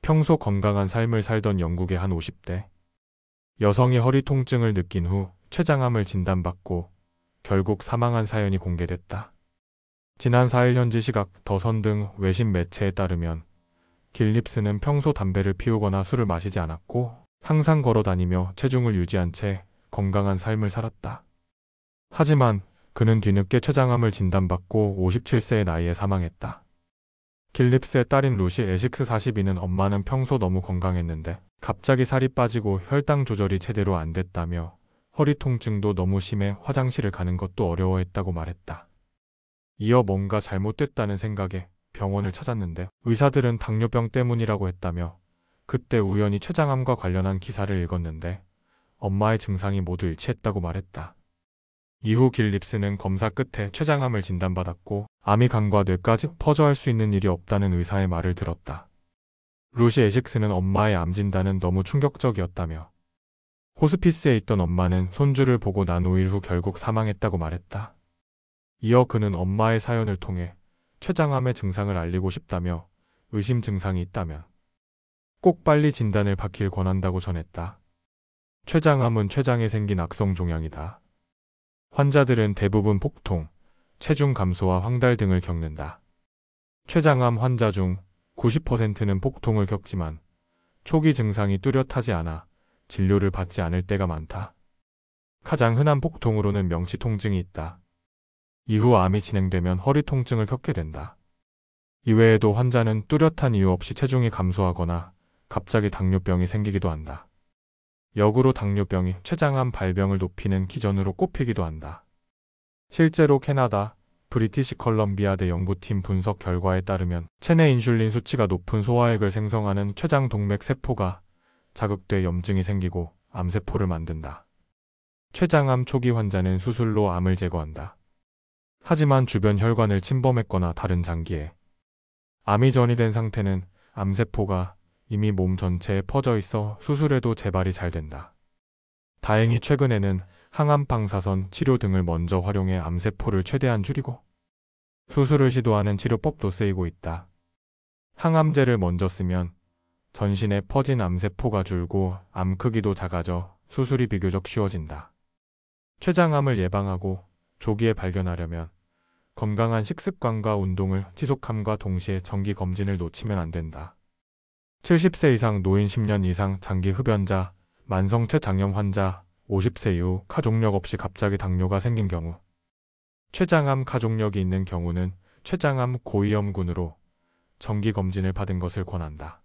평소 건강한 삶을 살던 영국의 한 50대 여성이 허리 통증을 느낀 후 췌장암을 진단받고 결국 사망한 사연이 공개됐다. 지난 4일 현지 시각 더선 등 외신 매체에 따르면 길립스는 평소 담배를 피우거나 술을 마시지 않았고 항상 걸어 다니며 체중을 유지한 채 건강한 삶을 살았다. 하지만 그는 뒤늦게 췌장암을 진단받고 57세의 나이에 사망했다. 길립스의 딸인 루시 에식스 42는 엄마는 평소 너무 건강했는데 갑자기 살이 빠지고 혈당 조절이 제대로 안 됐다며 허리 통증도 너무 심해 화장실을 가는 것도 어려워했다고 말했다. 이어 뭔가 잘못됐다는 생각에 병원을 찾았는데 의사들은 당뇨병 때문이라고 했다며 그때 우연히 췌장암과 관련한 기사를 읽었는데 엄마의 증상이 모두 일치했다고 말했다. 이후 길립스는 검사 끝에 췌장암을 진단받았고 암이 간과 뇌까지 퍼져할 수 있는 일이 없다는 의사의 말을 들었다. 루시 에식스는 엄마의 암 진단은 너무 충격적이었다며 호스피스에 있던 엄마는 손주를 보고 난 5일 후 결국 사망했다고 말했다. 이어 그는 엄마의 사연을 통해 췌장암의 증상을 알리고 싶다며 의심 증상이 있다면 꼭 빨리 진단을 받길 권한다고 전했다. 췌장암은 췌장에 생긴 악성 종양이다. 환자들은 대부분 폭통, 체중 감소와 황달 등을 겪는다. 췌장암 환자 중 90%는 폭통을 겪지만 초기 증상이 뚜렷하지 않아 진료를 받지 않을 때가 많다. 가장 흔한 폭통으로는 명치 통증이 있다. 이후 암이 진행되면 허리 통증을 겪게 된다. 이외에도 환자는 뚜렷한 이유 없이 체중이 감소하거나 갑자기 당뇨병이 생기기도 한다. 역으로 당뇨병이 췌장암 발병을 높이는 기전으로 꼽히기도 한다. 실제로 캐나다 브리티시 컬럼비아대 연구팀 분석 결과에 따르면 체내 인슐린 수치가 높은 소화액을 생성하는 췌장 동맥 세포가 자극돼 염증이 생기고 암세포를 만든다. 췌장암 초기 환자는 수술로 암을 제거한다. 하지만 주변 혈관을 침범했거나 다른 장기에 암이 전이된 상태는 암세포가 이미 몸 전체에 퍼져 있어 수술해도 재발이 잘 된다. 다행히 최근에는 항암 방사선 치료 등을 먼저 활용해 암세포를 최대한 줄이고 수술을 시도하는 치료법도 쓰이고 있다. 항암제를 먼저 쓰면 전신에 퍼진 암세포가 줄고 암 크기도 작아져 수술이 비교적 쉬워진다. 췌장암을 예방하고 조기에 발견하려면 건강한 식습관과 운동을 지속함과 동시에 정기 검진을 놓치면 안 된다. 70세 이상 노인 10년 이상 장기 흡연자, 만성 췌장염 환자, 50세 이후 가족력 없이 갑자기 당뇨가 생긴 경우, 췌장암 가족력이 있는 경우는 췌장암 고위험군으로 정기 검진을 받은 것을 권한다.